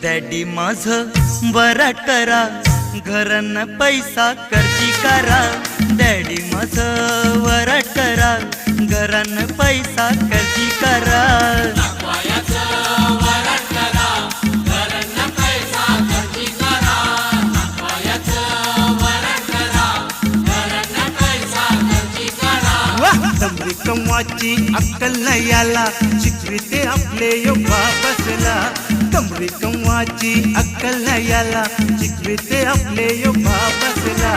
Daddy माझं वराट करा, घरन पैसा कर्जी करा. डॅडी माझं वराट करा, घरन पैसा कर्जी करा. दमडी कमवाची अक्कल नाही याला, शिकविते आपले योगा बसला. दमडी कमवाची अक्कल नाही याला, शिकविते आपले योगा बसला.